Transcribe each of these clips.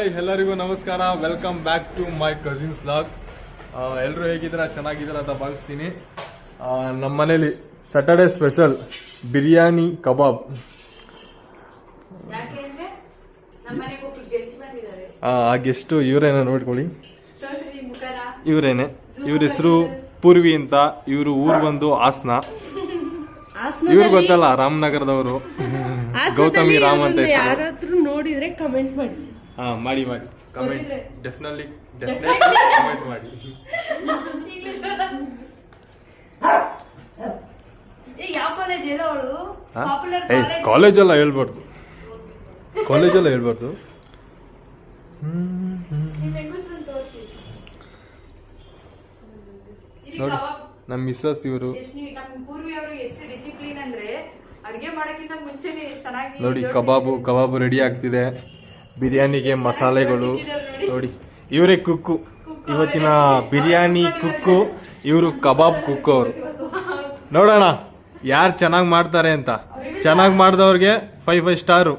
Hi ಎಲ್ಲರಿಗೂ ನಮಸ್ಕಾರ. Welcome back to my cousins vlog. ಎಲ್ಲರೂ ಹೇಗಿದ್ದೀರಾ? ಚೆನ್ನಾಗಿದ್ದೀರಾ ಅಂತ ಭಾವಿಸ್ತೀನಿ. ನಮ್ಮ ಮನೇಲಿ ಸ್ಯಾಟರ್ಡೆ ಸ್ಪೆಷಲ್ ಬಿರಿಯಾನಿ ಕಬಾಬ್. ಆ ಗೆಸ್ಟು ಇವರೇನ ನೋಡ್ಕೊಳ್ಳಿ, ಇವರೇನೆ. ಇವ್ರ ಹೆಸರು ಪೂರ್ವಿ ಅಂತ. ಇವರು ಊರು ಬಂದು ಹಾಸನ. ಇವ್ರು ಗೊತ್ತಲ್ಲ, ರಾಮನಗರದವರು. ಗೌತಮಿ ರಾಮ್ ಅಂತ ಯಾರಾದ್ರೂ ನೋಡಿದ್ರೆ ಕಮೆಂಟ್ ಮಾಡಿ. ಮಾಡಿ ಕಮೆಂಟ್ ಡೆಫಿನೆಟ್ಲಿ ಕಮೆಂಟ್ ಮಾಡಿ. ಕಾಲೇಜೆಲ್ಲ ಹೇಳ್ಬಾರ್ದು, ಕಾಲೇಜೆಲ್ಲ ಹೇಳ್ಬಾರ್ದು. ನೋಡಿ ನಮ್ಮ ಮಿಸ್ಸಸ್ ಇವರು ನೋಡಿ. ಕಬಾಬು ರೆಡಿ ಆಗ್ತಿದೆ. ಬಿರಿಯಾನಿಗೆ ಮಸಾಲೆಗಳು ನೋಡಿ. ಇವರೇ ಕುಕ್ಕು, ಇವತ್ತಿನ ಬಿರಿಯಾನಿ ಕುಕ್ಕು. ಇವರು ಕಬಾಬ್ ಕುಕ್ಕು. ಅವರು ನೋಡೋಣ ಯಾರು ಚೆನ್ನಾಗಿ ಮಾಡ್ತಾರೆ ಅಂತ. ಚೆನ್ನಾಗಿ ಮಾಡಿದವ್ರಿಗೆ 5 ಸ್ಟಾರು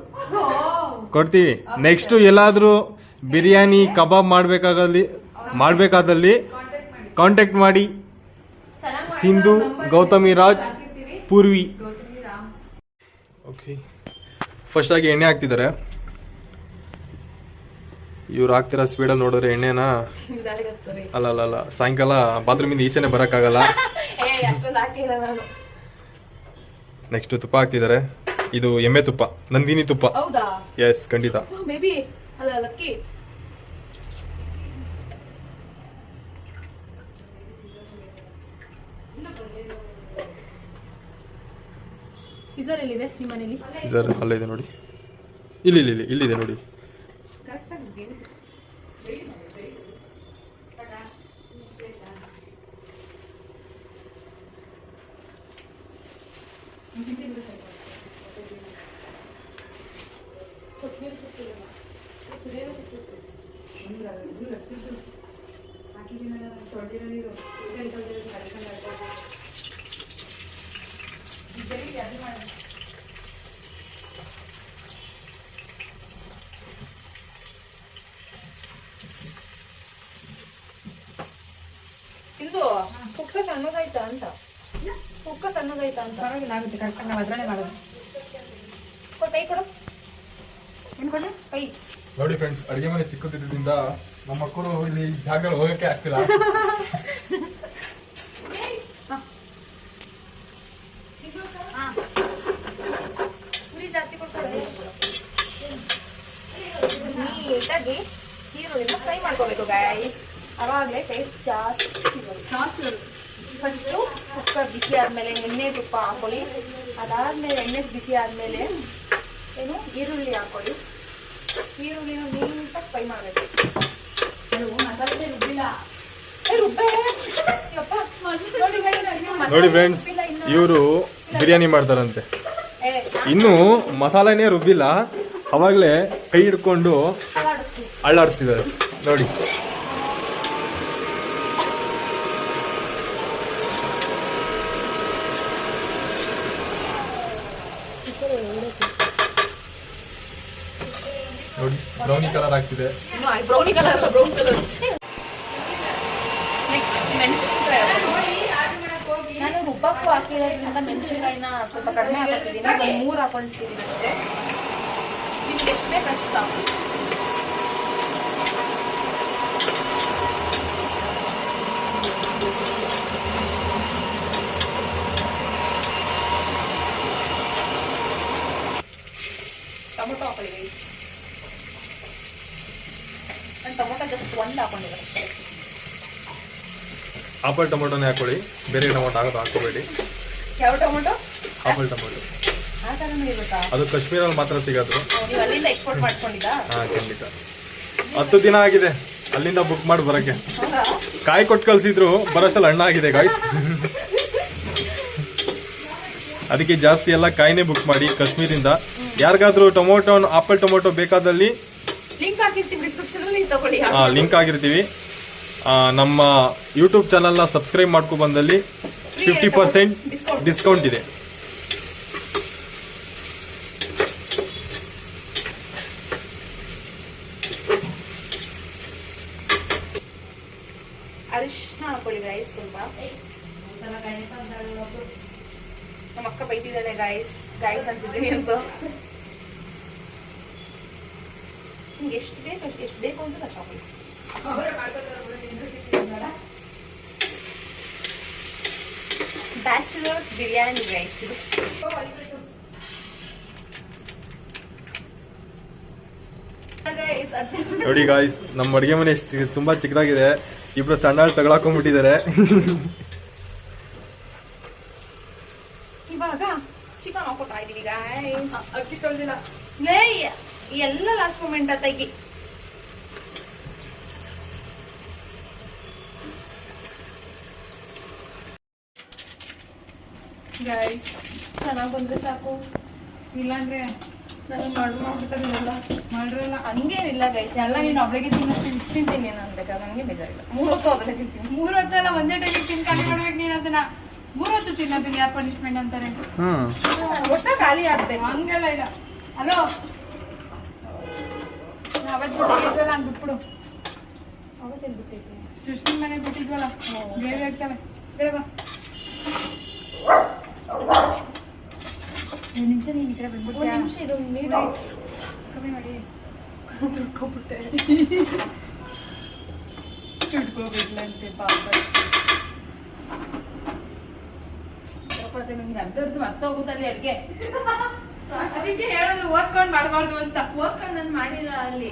ಕೊಡ್ತೀವಿ. ನೆಕ್ಸ್ಟ್ ಎಲ್ಲಾದ್ರೂ ಬಿರಿಯಾನಿ ಕಬಾಬ್ ಮಾಡ್ಬೇಕಾದಲ್ಲಿ ಕಾಂಟ್ಯಾಕ್ಟ್ ಮಾಡಿ. ಸಿಂಧು, ಗೌತಮಿ ರಾಜ್, ಪೂರ್ವಿ. ಓಕೆ, ಫಸ್ಟ್ ಆಗಿ ಎಣ್ಣೆ ಹಾಕ್ತಿದ್ದಾರೆ. ಇವ್ರು ಹಾಕ್ತಿರೋ ಸ್ಪೀಡಲ್ಲಿ ನೋಡಿದ್ರೆ ಎಣ್ಣೆನ ಅಲ್ಲ ಸಾಯಂಕಾಲ ಬಾತ್ರೂಮಿಂದ ಈಚೆನೆ ಬರೋಕ್ಕಾಗಲ್ಲ. ನೆಕ್ಸ್ಟ್ ತುಪ್ಪ ಹಾಕ್ತಿದ್ದಾರೆ. ಇದು ಎಮ್ಮೆ ತುಪ್ಪ, ನಂದಿನಿ ತುಪ್ಪ. ಎಸ್, ಖಂಡಿತ. ಸೀಸರ್ ಎಲ್ಲಿದೆ ನಿಮ್ಮ ಮನೇಲಿ? ಸೀಸರ್ ಅಲ್ಲಿದೆ ನೋಡಿ. ಇಲ್ಲಿದೆ ನೋಡಿ. ಇಂದು ಕುಕ್ಕ ಸಣ್ಣದಾಯ್ತಾ ಅಂತ. ಪರವಾಗಿಲ್ಲ, ಆಗುತ್ತೆ. ಕರೆಕ್ಟಾಗಿ ನಾವು ಅದ್ರಲ್ಲೇ ಮಾಡೋದು. ಕೈ ಕೊಡು. ಕೈ ನೋಡಿ ಫ್ರೆಂಡ್ಸ್, ಅಡಿಗೆ ಮನೆ ಚಿಕ್ಕದಿದ್ದರಿಂದ ನಮ್ಮ ಮಕ್ಕಳು ಇಲ್ಲಿ ಜಾಗ ಹೋಗಕ್ಕೆ ಆಗ್ತಿಲ್ಲ. ಪುರಿ ಜಾಸ್ತಿ ಕೊಡ್ತಾರೆ. ನೀಟಾಗಿ ಈರುಳ್ಳಿನ ಫ್ರೈ ಮಾಡ್ಕೋಬೇಕು ಗೈಸ್. ಅವಾಗಲೇ ಟೇಸ್ಟ್ ಜಾಸ್ತಿ. ಫಸ್ಟು ಕುಕ್ಕರ್ ಬಿಸಿ ಆದಮೇಲೆ ಎಣ್ಣೆ ತುಪ್ಪ ಹಾಕೊಳ್ಳಿ. ಅದಾದಮೇಲೆ ಎಣ್ಣೆ ಬಿಸಿ ಆದಮೇಲೆ ಈರುಳ್ಳಿ ಹಾಕೊಳ್ಳಿ. ಈರುಳ್ಳಿನ ನೀಟಾಗಿ ಫ್ರೈ ಮಾಡಬೇಕು. ನೋಡಿ ಫ್ರೆಂಡ್ಸ್, ಇವರು ಬಿರಿಯಾನಿ ಮಾಡ್ತಾರಂತೆ. ಇನ್ನು ಮಸಾಲೆನೇ ರುಬ್ಬಿಲ್ಲ, ಅವಾಗಲೇ ಕೈ ಹಿಡ್ಕೊಂಡು ಅಳ್ಳಾಡಿಸ್ತಿದ್ದಾರೆ ನೋಡಿ. ನೋಡಿ, ಬ್ರೌನಿ ಕಲರ್ ಆಗ್ತಿದೆ. ನಾನು ರುಬ್ಬಕ್ಕೂ ಹಾಕಿರೋದ್ರಿಂದ ಮೆಣಸಿನಕಾಯಿನ ಸ್ವಲ್ಪ ಕಡಿಮೆ ಹಾಕಿದ್ದೀನಿ. 3 ಹಾಕೊಂಡಿದ್ದೀನಿ ಅಷ್ಟೇ. ನಿಮ್ಗೆ ಎಷ್ಟು ಬೇಕು ಅಷ್ಟು ಸಾಕು. ಟೊಮೊಟೊ ಹಾಕೊಳ್ಳಿ. ನಾನು ಟೊಮೊಟೊ ಜಸ್ಟ್ 1 ಹಾಕೊಂಡಿದ್ದೆ ಅಷ್ಟೇ. ಆಪಲ್ ಟೊಮೊಟೊನೇ ಹಾಕೊಳ್ಳಿ, ಬೇರೆ ಟೊಮೊಟೊ ಹಾಕೋಬೇಡಿ. ಯಾವ ಟೊಮೊಟೊ? Apple tomato. ಆ ಥರನೂ ಇರುತ್ತಾ? ಅದು ಕಾಶ್ಮೀರಲ್ಲಿ ಮಾತ್ರ ಸಿಗೋದು. ನೀವು ಅಲ್ಲಿಂದ ಎಕ್ಸ್ಪೋರ್ಟ್ ಮಾಡ್ಕೊಂಡಿದ್ದಾ? ಖಂಡಿತ. 10 ದಿನ ಆಗಿದೆ ಅಲ್ಲಿಂದ ಬುಕ್ ಮಾಡಿ ಬರೋಕ್ಕೆ. ಕಾಯಿ ಕೊಟ್ಟು ಕಳ್ಸಿದ್ರು, ಬರೋಷ್ಟಲ್ಲಿ ಹಣ್ಣು ಆಗಿದೆ ಗಾಯ್ಸ್. ಅದಕ್ಕೆ ಜಾಸ್ತಿ ಎಲ್ಲ ಕಾಯಿನೇ ಬುಕ್ ಮಾಡಿ ಕಾಶ್ಮೀರಿಂದ. ಯಾರಿಗಾದ್ರೂ ಆಪಲ್ ಟೊಮೊಟೊ ಬೇಕಾದಲ್ಲಿ ಲಿಂಕ್ ಆಗಿರ್ತೀವಿ. ನಮ್ಮ ಯೂಟ್ಯೂಬ್ ಚಾನಲ್ನ ಸಬ್ಸ್ಕ್ರೈಬ್ ಮಾಡ್ಕೊ ಬಂದಲ್ಲಿ 50% ಡಿಸ್ಕೌಂಟ್ ಇದೆ. ಗೈಸ್ ಸ್ವಲ್ಪ. ನಮ್ಮ ಅಕ್ಕ ಬೈತಿದ್ದಾಳೆ ಗಾಯ್ಸ್ ಅಂತಿದ್ದೀನಿ ಅಂತ. ನಿಮ್ಗೆ ಎಷ್ಟು ಬೇಕು ಅನ್ಸುತ್ತೆ ಅಷ್ಟು ಹಾಕೊಳ್ಳಿ. ಬ್ಯಾಚುಲರ್ಸ್ ಬಿರಿಯಾನಿ ಗೈಸ್ ಇದು. ನೋಡಿ ಗಾಯ್ಸ್, ನಮ್ಮ ಅಡುಗೆ ಮನೆ ತುಂಬಾ ಚಿಕ್ಕದಾಗಿದೆ. ಇಬ್ರು ಸಣ್ಣ ತಗೊಳಕೊಂಡ್ಬಿಟ್ಟಿದ್ದಾರೆ. ಇವಾಗ ಚಿಕನ್ ಹಾಕೋತಾ ಇದೀವಿ ಗಾಯ್ಸ್. ಅಕ್ಕಿ ತೊಳೆದಿಲ್ಲ ಎಲ್ಲ ಲಾಸ್ಟ್ ಮೂಮೆಂಟ್ ಅತ್ತಾಗಿ. ಗೈಸ್ ಚೆನ್ನಾಗಿ ಬಂದ್ರೆ ಸಾಕು, ಇಲ್ಲಾಂದ್ರೆ ನಾನು ಮಾಡ್ಬಿಡ್ತಾರಲ್ಲ ಮಾಡ್ರಲ್ಲ. ಹಂಗೇನಿಲ್ಲ ಗೈಸ್, ಎಲ್ಲ ನೀನು ಒಬ್ಬಳಿಗೆ ತಿಂತೀನಿ ನಾನು ಬೇಕಾದ್ರೆ, ನನಗೆ ಬೇಜಾರಿಲ್ಲ. 3 ಹೊತ್ತು ಒಬ್ಬಳೆ ತಿಂತೀನಿ. 3 ಹೊತ್ತಲ್ಲ ಒಂದೇ ಟೈಮ್ ತಿನ್ ಖಾಲಿ ಮಾಡ್ಬೇಕು ನೀನು ಅದನ್ನ. 3 ಹೊತ್ತು ತಿನ್ನೋದನ್ನ ಯಾರು ಪನಿಷ್ಮೆಂಟ್ ಅಂತಾರೆ? ಒಟ್ಟ ಖಾಲಿ ಆಗ್ಬೇಕು, ಹಂಗೆಲ್ಲ ಇಲ್ಲ. ಹಲೋ, ಅವತ್ತು ಬಿಟ್ಟಿದ್ವಲ್ಲ ಹಂಗೆ ಬಿಟ್ಬಿಡು. ಅವತ್ತೆಲ್ಲಿ ಬಿಟ್ಟೈತಿ? ಸೃಷ್ಟಿ ಮನೆಗೆ ಬಿಟ್ಟಿದ್ವಲ್ಲ, ಬೇರೆ ಆಗ್ತವೆ. ಬೇಡ ಬಾ, 2 ನಿಮಿಷ ನೀನು ಈ ಕಡೆ ಬಂದ್ಬಿಟ್ಟು. 1 ನಿಮಿಷ ಇದು ನೀರು ಕಮ್ಮಿ ಮಾಡಿ. ಸುಟ್ಕೊಬಿಟ್ಟೆ, ಸುಟ್ಕೊಬಿಟ್ಲಂತೆ ಪಾಪ. ನಿಮ್ಗೆ ಅರ್ಧದ್ದು ಅರ್ಥ ಹೋಗುತ್ತಲ್ಲಿ ಅಡ್ಗೆ. ಅದಕ್ಕೆ ಹೇಳೋದು ಓದ್ಕೊಂಡು ಮಾಡಬಾರ್ದು ಅಂತ. ಓದ್ಕೊಂಡು ನಾನು ಮಾಡಿಲ್ಲ ಅಲ್ಲಿ.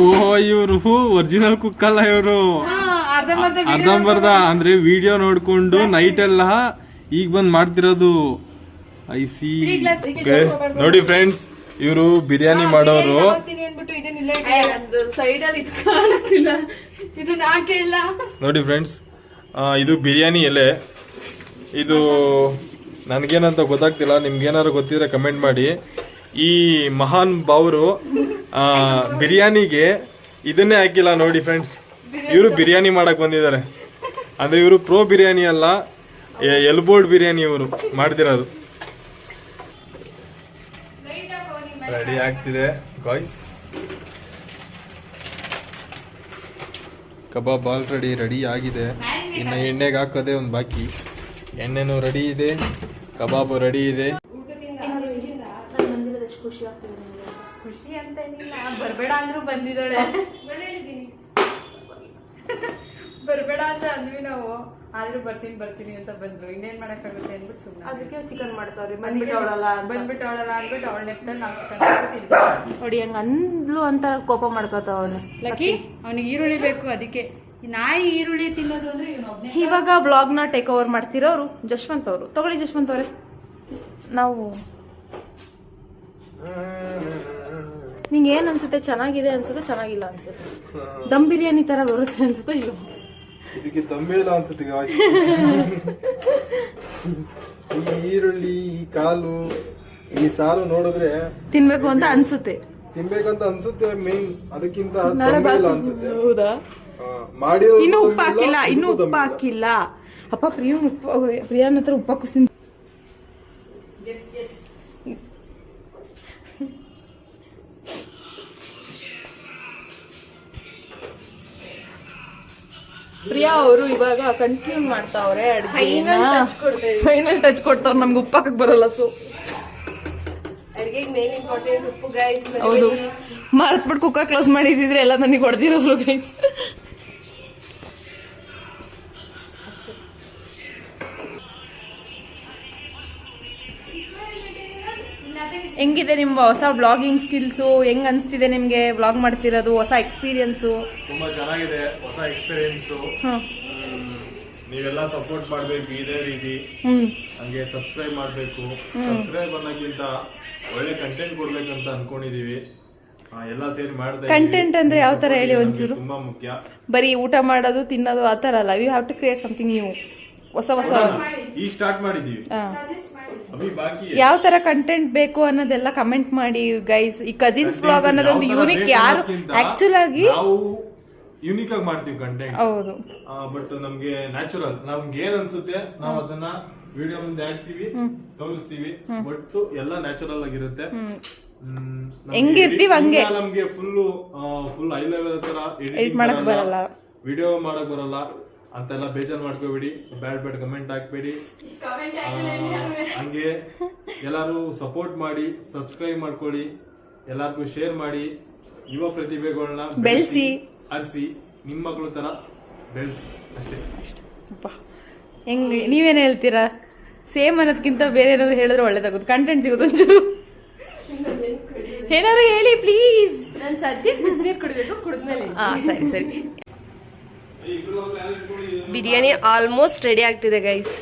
ಓ, ಇವರು ಒರಿಜಿನಲ್ ಕುಕ್ ಅಲ್ಲ, ಇವರು ಅರ್ಧಂಬರ್ಧ ಅಂದ್ರೆ ವಿಡಿಯೋ ನೋಡ್ಕೊಂಡು ನೈಟ್ ಎಲ್ಲ ಈಗ ಬಂದ್ ಮಾಡ್ತಿರೋದು. I C. ನೋಡಿ ಫ್ರೆಂಡ್ಸ್, ಇವರು ಬಿರಿಯಾನಿ ಮಾಡೋರು. ಅನ್ಬಿಟ್ಟು ಇದನ್ನಿಲ್ಲ ಸೈಡ್ ಅಲ್ಲಿ ಕಾಣಿಸ್ತಿಲ್ಲ, ಇದನ್ನ ಹಾಕೇ ಇಲ್ಲ. ನೋಡಿ ಫ್ರೆಂಡ್ಸ್, ಇದು ಬಿರಿಯಾನಿ ಎಲೆ. ಇದು ನನ್ಗೇನಂತ ಗೊತ್ತಾಗ್ತಿಲ್ಲ, ನಿಮ್ಗೇನಾದ್ರು ಗೊತ್ತಿದ್ರೆ ಕಮೆಂಟ್ ಮಾಡಿ. ಈ ಮಹಾನ್ ಭಾವರು ಬಿರಿಯಾನಿಗೆ ಇದನ್ನೇ ಹಾಕಿಲ್ಲ. ನೋಡಿ ಫ್ರೆಂಡ್ಸ್, ಇವರು ಬಿರಿಯಾನಿ ಮಾಡಕ್ ಬಂದಿದ್ದಾರೆ. ಅಂದ್ರೆ ಇವರು ಪ್ರೋ ಬಿರಿಯಾನಿ ಅಲ್ಲ, ಎಲ್ಬೋರ್ಡ್ ಬಿರಿಯಾನಿ ಇವರು ಮಾಡ್ತಿರೋದು. ರೆಡಿ ಆಗ್ತಿದೆ ಗಾಯ್ಸ್. ಕಬಾಬ್ ಆಲ್ರೆಡಿ ರೆಡಿ ಆಗಿದೆ, ಇನ್ನು ಎಣ್ಣೆಗೆ ಹಾಕೋದೇ ಒಂದು ಬಾಕಿ. ಎಣ್ಣೆನೂ ರೆಡಿ ಇದೆ, ಕಬಾಬು ರೆಡಿ ಇದೆ. ಖುಷಿ ಆಗ್ತಿದೆ ನಿಮಗೆ? ಖುಷಿ ಅಂತ ಏನಿಲ್ಲ, ಬರ್ಬೇಡ ಅಂದ್ರೂ ಬಂದಿದ್ದಾಳೆ. ಬರ್ಬೇಡ ಅಂತ ಅಂದ್ವಿ ನಾವು, ಆದ್ರೂ ಬರ್ತೀನಿ ಅಂತ ಬಂದ್ರು. ಇನ್ನೇನ್ ಮಾಡಕ್ಕಾಗುತ್ತೆ ಅಂದ್ಬಿಟ್ಟು ಸುಮ್ಮನೆ. ಅದಕ್ಕೆ ಚಿಕನ್ ಮಾಡ್ತಾವ್ರಿ. ಬಂದ್ಬಿಟ್ಟು ಅವಳಲ್ಲ ಅಂದ್ಬಿಟ್ಟು ಅವ್ಳ ನೆಪ್ತಲ್ಲಿ ನಾವು ಚಿಕನ್ ತಿಂತೀವಿ. ನೋಡಿ ಹೆಂಗ ಅಂದ್ಲು ಅಂತ ಕೋಪ ಮಾಡ್ಕೋತಾವ ಅವನು. ಲಕ್ಕಿ ಅವನಿಗೆ ಈರುಳ್ಳಿ ಬೇಕು, ಅದಕ್ಕೆ ನಾಯಿ ಈರುಳ್ಳಿ ತಿನ್ನೋದು ಅಂದ್ರೆ ಇವನೊಬ್ನೇ. ಇವಾಗ ಬ್ಲಾಗ್ ನ ಟೇಕ್ ಓವರ್ ಮಾಡ್ತಿರೋರು ಜಶ್ವಂತ್ ಅವರು. ತಗೊಳ್ಳಿ ಜಶ್ವಂತ್ ಅವರೇ. ನಾವು ನಿಂಗೆ ಏನ್ ಅನ್ಸುತ್ತೆ? ಚೆನ್ನಾಗಿದೆ ಅನ್ಸುತ್ತೆ, ಚೆನ್ನಾಗಿಲ್ಲ ಅನ್ಸುತ್ತೆ? ದಮ್ ಬಿರಿಯಾನಿ ತರ ಬರುತ್ತೆ ಅನ್ಸುತ್ತೆ? ಇಲ್ಲ, ಇದಕ್ಕೆ ದಮ್ಮೇ ಇಲ್ಲ ಅನ್ಸುತ್ತೆ. ಈ ಈರುಳ್ಳಿ, ಈ ಕಾಲು, ಈ ಸಾರು ನೋಡಿದ್ರೆ ತಿನ್ಬೇಕು ಅಂತ ಅನ್ಸುತ್ತೆ, ತಿನ್ಬೇಕಂತ ಅನ್ಸುತ್ತೆ. ಮೇನ್ ಅದಕ್ಕಿಂತ ದಮ್ಮೇ ಇಲ್ಲ ಅನ್ಸುತ್ತೆ. ಹೌದಾ? ಮಾಡಿರೋ ಇನ್ನು ಉಪ್ಪು ಹಾಕಿಲ್ಲ, ಇನ್ನು ಉಪ್ಪು ಹಾಕಿಲ್ಲ. ಅಪ್ಪ ಪ್ರಿಯಾನ್ ಹತ್ರ ಉಪ್ಪು ಹಾಕಿಸ್ತೀನಿ. ಪ್ರಿಯಾ ಅವರು ಇವಾಗ ಕಂಟಿನ್ಯೂ ಮಾಡ್ತಾವ್ರೆ ಅಡ್ಗೆ. ಫೈನಲ್ ಟಚ್ ಕೊಡ್ತಾವ್ರೆ. ನಮ್ಗೆ ಉಪ್ಪು ಹಾಕಕ್ ಬರಲ್ಲ, ಸೊ ಅಡ್ಗೆಗೆ ಮೇನ್ ಇಂಪಾರ್ಟೆಂಟ್ ಉಪ್ಪು ಗೈಸ್. ಹೌದು, ಮರೆತ್ಬಿಟ್ಟು ಕುಕ್ಕರ್ ಕ್ಲೋಸ್ ಮಾಡಿದ್ರೆ ಎಲ್ಲ ನನಗೆ ಹೊಡೆದಿರೋರು ಗೈಸ್. ಹೆಂಗಿದೆ ನಿಮ್ಮ ಹೊಸ ಬ್ಲಾಗಿಂಗ್ ಸ್ಕಿಲ್ಸು? ಹೆಂಗ್ ಅನ್ಸ್ತಿದೆ ನಿಮ್ಗೆ ಬ್ಲಾಗ್ ಮಾಡ್ತಿರೋದು? ಹೊಸ ಎಕ್ಸ್ಪೀರಿಯನ್ಸು? ತುಂಬಾ ಚೆನ್ನಾಗಿದೆ, ಹೊಸ ಎಕ್ಸ್ಪೀರಿಯನ್ಸು. ನೀವೆಲ್ಲ ಸಪೋರ್ಟ್ ಮಾಡ್ಬೇಕು ಇದೇ ರೀತಿ. ಹಂಗೆ ಸಬ್ಸ್ಕ್ರೈಬ್ ಮಾಡ್ಬೇಕು. ಸಬ್ಸ್ಕ್ರೈಬ್ ಅನ್ನೋಕ್ಕಿಂತ ಒಳ್ಳೆ ಕಂಟೆಂಟ್ ಕೊಡ್ಬೇಕಂತ ಅನ್ಕೊಂಡಿದೀವಿ. ಎಲ್ಲ ಸೇರಿ ಮಾಡ್ತಾ. ಕಂಟೆಂಟ್ ಅಂದ್ರೆ ಯಾವ ತರ ಹೇಳಿ ಒಂಚೂರು? ತುಂಬಾ ಮುಖ್ಯ. ಬರೀ ಊಟ ಮಾಡೋದು ತಿನ್ನೋದು ಆ ತರ ಅಲ್ಲ. We have to create something new. ಹೊಸ ಈಗ ಸ್ಟಾರ್ಟ್ ಮಾಡಿದೀವಿ. ಯಾವ ತರ ಕಂಟೆಂಟ್ ಬೇಕು ಅನ್ನೋದೆಲ್ಲ ಕಮೆಂಟ್ ಮಾಡಿ ಗೈಸ್. ಈ ಕಸಿನ್ಸ್ ಬ್ಲಾಗ್ ಅನ್ನೋದೊಂದು ಯೂನಿಕ್. ಯಾರು ಆಕ್ಚುಲ್ ಆಗಿ ಯೂನಿಕ್ ಆಗಿ ಮಾಡ್ತೀವಿ ಕಂಟೆಂಟ್. ಹೌದು, ಬಟ್ ನಮ್ಗೆ ನ್ಯಾಚುರಲ್, ನಮ್ಗೆ ಏನ್ ಅನ್ಸುತ್ತೆ ನಾವು ಅದನ್ನ ವಿಡಿಯೋ ಮುಂದೆ ಹಾಕ್ತಿವಿ, ತೋರಿಸ್ತೀವಿ. ಬಟ್ ಎಲ್ಲ ನ್ಯಾಚುರಲ್ ಆಗಿರುತ್ತೆ. ಹೆಂಗಿರ್ತೀವಿ ಹಂಗೆ. ನಮ್ಗೆ ಫುಲ್ ಹೈ ಲೆವೆಲ್ ತರ ಎಡಿಟ್ ಮಾಡಕ್ ಬರಲ್ಲ, ವಿಡಿಯೋ ಮಾಡಕ್ ಬರಲ್ಲ. ಅಂತೆಲ್ಲ ಬೇಜಾರು ಮಾಡ್ಕೋಬೇಡಿ, ಬ್ಯಾಡ್ ಕಮೆಂಟ್ ಹಾಕ್ಬೇಡಿ. ಹಂಗೆ ಎಲ್ಲಾರು ಸಪೋರ್ಟ್ ಮಾಡಿ, ಸಬ್ಸ್ಕ್ರೈಬ್ ಮಾಡ್ಕೊಳ್ಳಿ, ಎಲ್ಲಾರ್ಗೂ ಶೇರ್ ಮಾಡಿ. ಯುವ ಪ್ರತಿಭೆಗಳನ್ನ ಬೆಳೆಸಿ ಅರಿಸಿ ನಿಮ್ಮ ಮಕ್ಕಳ ತರ ಬೆಳೆಸಿ ಅಷ್ಟೇ. ಹೆಂಗ್ ನೀವೇನ್ ಹೇಳ್ತೀರಾ? ಸೇಮ್ ಅನ್ನೋದಕ್ಕಿಂತ ಬೇರೆ ಏನಾದ್ರು ಹೇಳಿದ್ರೆ ಒಳ್ಳೇದಾಗುತ್ತೆ, ಕಂಟೆಂಟ್ ಸಿಗೋದು ಒಂಚೂರು. ಏನಾದ್ರು ಹೇಳಿ ಪ್ಲೀಸ್. ನಾನು ಸದ್ಯಕ್ಕೆ ಬಿಸಿನೀರು ಕುಡಿಬೇಕು, ಕುಡಿದ್ಮೇಲೆ ಸರಿ ಸರಿ. ಬಿರಿಯಾನಿ ಆಲ್ಮೋಸ್ಟ್ ರೆಡಿ ಆಗ್ತಿದೆ ಗೈಸ್.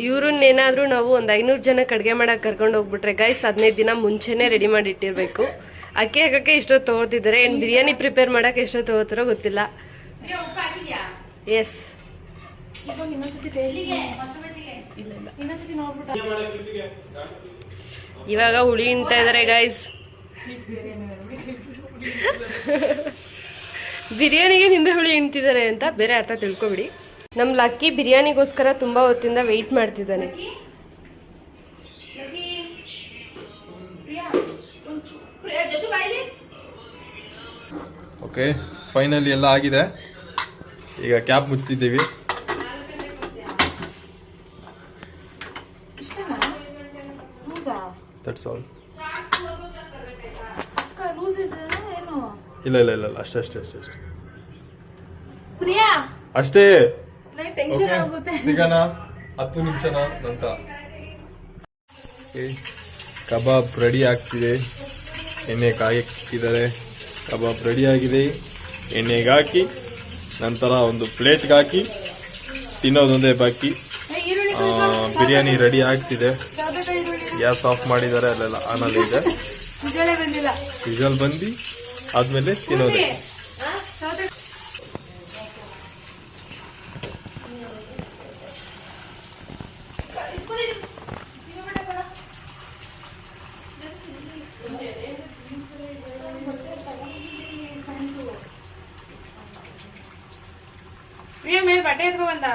ಇವ್ರನ್ನೇನಾದ್ರೂ ನಾವು ಒಂದು 500 ಜನಕ್ಕೆ ಅಡುಗೆ ಮಾಡಕ್ಕೆ ಕರ್ಕೊಂಡು ಹೋಗ್ಬಿಟ್ರೆ ಗೈಸ್ 15 ದಿನ ಮುಂಚೆನೇ ರೆಡಿ ಮಾಡಿ ಇಟ್ಟಿರ್ಬೇಕು. ಅಕ್ಕಿ ಹಾಕಕ್ಕೆ ಎಷ್ಟೊತ್ತು ತಗೋತಿದ್ದಾರೆ, ಏನು ಬಿರಿಯಾನಿ ಪ್ರಿಪೇರ್ ಮಾಡಕ್ಕೆ ಎಷ್ಟೊತ್ತು ತಗೋತಾರೋ ಗೊತ್ತಿಲ್ಲ. ಎಸ್, ಇವಾಗ ಹುಳಿ ಇಂತಾ ಇದಾರೆ ಗೈಸ್. ಬಿರಿಯಾನಿಗೆ ನಿಂಬೆ ಹುಳಿ ಇಂತಿದ್ದಾರೆ ಅಂತ ಬೇರೆ ಅರ್ಥ ತಿಳ್ಕೊಬಿಡಿ. ನಮ್ಮ ಲಕ್ಕಿ ಬಿರಿಯಾನಿಗೋಸ್ಕರ ತುಂಬಾ ಹೊತ್ತಿಂದ ವೆಯ್ಟ್ ಮಾಡ್ತಿದ್ದಾನೆ. ಓಕೆ, ಫೈನಲಿ ಎಲ್ಲ ಆಗಿದೆ. ಈಗ ಕ್ಯಾಪ್ ಮುಚ್ತಿದ್ದೀವಿ. That's all. ಇಲ್ಲ ಇಲ್ಲ ಇಲ್ಲ ಇಲ್ಲ, ಅಷ್ಟೇ ಅಷ್ಟೇ ಅಷ್ಟೇ ಅಷ್ಟೇ ಪ್ರಿಯಾ ಅಷ್ಟೇ. ಟೆನ್ಷನ್ ಆಗುತ್ತೆ. ಸಿಗೋಣ 10 ನಿಮಿಷನ ನಂತರ. ಕಬಾಬ್ ರೆಡಿ ಆಗ್ತಿದೆ, ಎಣ್ಣೆ ಕಾಯಕ್ಕಿದ್ದಾರೆ. ಕಬಾಬ್ ರೆಡಿ ಆಗಿದೆ, ಎಣ್ಣೆಗೆ ಹಾಕಿ ನಂತರ ಒಂದು ಪ್ಲೇಟ್ಗೆ ಹಾಕಿ ತಿನ್ನೋದೊಂದೇ ಬಾಕಿ. ಬಿರಿಯಾನಿ ರೆಡಿ ಆಗ್ತಿದೆ. ಗ್ಯಾಸ್ ಆಫ್ ಮಾಡಿದ್ದಾರೆ, ಅಲ್ಲೆಲ್ಲ ಆನಲ್ಲಿ ಇದೆ. ವಿಜಲ್ ಬಂದು ಆದ್ಮೇಲೆ ತಿನ್ನೋದೇ. ಮೇಲೆ ಬಟ್ಟೆ ಎತ್ಕೊ ಬಂದ.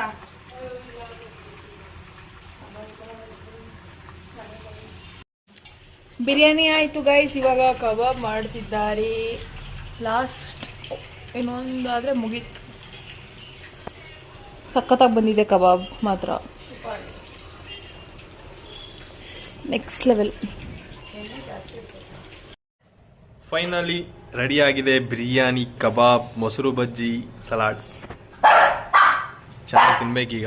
ಬಿರಿಯಾನಿ ಆಯ್ತು ಗೈಸ್. ಇವಾಗ ಕಬಾಬ್ ಮಾಡ್ತಿದ್ದಾರೆ. ಲಾಸ್ಟ್ ಇನ್ನೊಂದಾದ್ರೆ ಮುಗೀತು. ಸಖತ್ತಾಗಿ ಬಂದಿದೆ ಕಬಾಬ್ ಮಾತ್ರ, ನೆಕ್ಸ್ಟ್ ಲೆವೆಲ್. ಫೈನಲಿ ರೆಡಿ ಆಗಿದೆ ಬಿರಿಯಾನಿ, ಕಬಾಬ್, ಮೊಸರು ಬಜ್ಜಿ, ಸಲಾಡ್ಸ್. ಚೆನ್ನಾಗಿ ತಿನ್ಬೇಕೀಗ.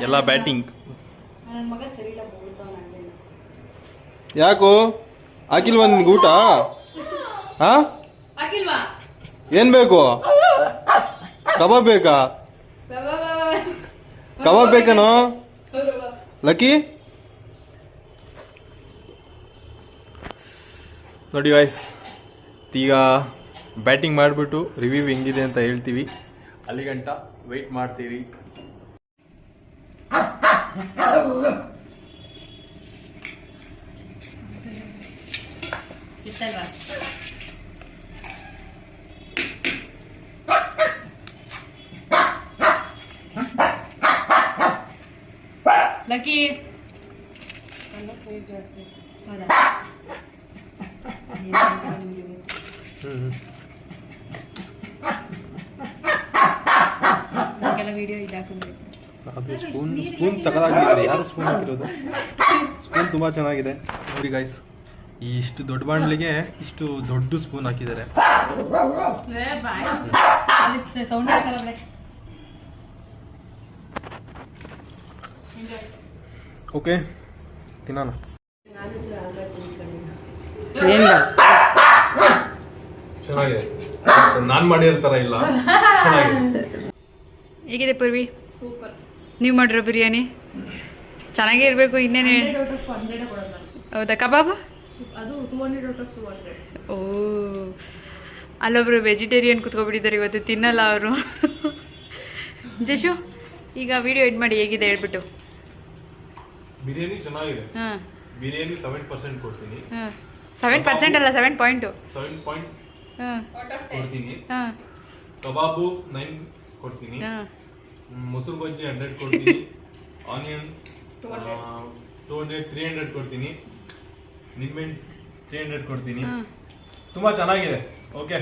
ಎಲ್ಲ ಬ್ಯಾಟಿಂಗ್. ಯಾಕೋ ಹಾಕಿಲ್ವಾ ನಿನ್ಗೆ ಊಟ? ಹಾ, ಏನ್ ಬೇಕು? ಕಬಾಬ್ ಬೇಕಾ? ಕಬಾಬ್ ಬೇಕನೋ ಲಕ್ಕಿ? ನೋಡಿ ವಾಯ್ಸ್, ಈಗ ಬ್ಯಾಟಿಂಗ್ ಮಾಡಿಬಿಟ್ಟು ರಿವ್ಯೂ ಹೆಂಗಿದೆ ಅಂತ ಹೇಳ್ತೀವಿ. ಅಲ್ಲಿಗಂಟ ವೆಯ್ಟ್ ಮಾಡ್ತೀರಿ. ಲಕ್ಕಿ ವಿಡಿಯೋ ಇದಾಕಿದ್ರೆ ಅದು ಸ್ಪೂನ್ ಸಕಲಾಗಿದೆ. ಯಾರು ಸ್ಪೂನ್ ಹಾಕಿರೋದು? ಸ್ಪೂನ್ ತುಂಬಾ ಚೆನ್ನಾಗಿದೆ ನೋಡಿ ಗೈಸ್. ಈ ಇಷ್ಟು ದೊಡ್ಡ ಬಾಣಲಿಗೆ ಇಷ್ಟು ದೊಡ್ಡ ಸ್ಪೂನ್ ಹಾಕಿದ್ದಾರೆ. ಓಕೆ, ತಿನ್ನೋಣ. ಚೆನ್ನಾಗಿದೆ, ನಾನ್ ಮಾಡಿರ್ತಾರ ಇಲ್ಲ. ಚೆನ್ನಾಗಿದೆ. ಹೇಗಿದೆ ಪೂರ್ವಿ? ನೀವು ಮಾಡಿರೋ ಬಿರಿಯಾನಿ ಚೆನ್ನಾಗೇ ಇರಬೇಕು. ಇನ್ನೇನು? ಹೌದಾ? ಕಬಾಬ್ ಅದು 200 ಓ, ಅಲ್ಲೊಬ್ರು ವೆಜಿಟೇರಿಯನ್ ಕುತ್ಕೊಬಿಟ್ಟಿದ್ದಾರೆ ಇವತ್ತು, ತಿನ್ನಲ್ಲ ಅವರು. ಜಶು, ಈಗ ವಿಡಿಯೋ ಎಡ್ ಮಾಡಿ ಹೇಗಿದೆ ಹೇಳ್ಬಿಟ್ಟು. ಬಿರಿಯಾನಿ ಚೆನ್ನಾಗಿದೆ. ಹಾಂ, ಬಿರಿಯಾನಿ 7% ಕೊಡ್ತೀನಿ. 7% ಅಲ್ಲ, 7 ಪಾಯಿಂಟು. 7 ಪಾಯಿಂಟ್ ಕೊಡ್ತೀನಿ. ಕಬಾಬು 9 ಕೊಡ್ತೀನಿ. ಮೊಸರು ಬಜ್ಜಿ 100 ಕೊಡ್ತೀನಿ. ಆನಿಯನ್ 200 300 ಕೊಡ್ತೀನಿ. ನಿಂಬೆಹಣ್ಣು 300 ಕೊಡ್ತೀನಿ. ತುಂಬಾ ಚೆನ್ನಾಗಿದೆ. ಓಕೆ,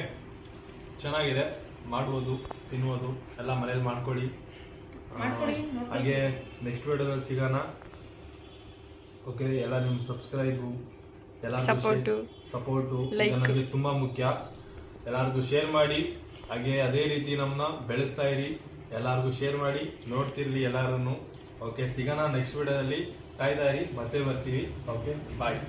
ಚೆನ್ನಾಗಿದೆ, ಮಾಡ್ಬೋದು, ತಿನ್ಬೋದು, ಎಲ್ಲ ಮನೇಲಿ ಮಾಡ್ಕೊಳ್ಳಿ. ಹಾಗೆ ನೆಕ್ಸ್ಟ್ ವಿಡಿಯೋದಲ್ಲಿ ಸಿಗೋಣ. ಓಕೆ, ಎಲ್ಲ ನಿಮ್ಮ ಸಬ್ಸ್ಕ್ರೈಬು, ಎಲ್ಲ ಸಪೋರ್ಟು ನನಗೆ ತುಂಬಾ ಮುಖ್ಯ. ಎಲ್ಲರಿಗೂ ಶೇರ್ ಮಾಡಿ, ಹಾಗೆ ಅದೇ ರೀತಿ ನಮ್ಮನ್ನ ಬೆಳೆಸ್ತಾ ಇರಿ. ಎಲ್ಲರಿಗೂ ಶೇರ್ ಮಾಡಿ, ನೋಡ್ತಿರ್ಲಿ ಎಲ್ಲರೂ. ಓಕೆ, ಸಿಗೋಣ ನೆಕ್ಸ್ಟ್ ವಿಡಿಯೋದಲ್ಲಿ. ಕಾಯ್ದಾರಿ, ಮತ್ತೆ ಬರ್ತೀವಿ. ಓಕೆ, ಬಾಯ್.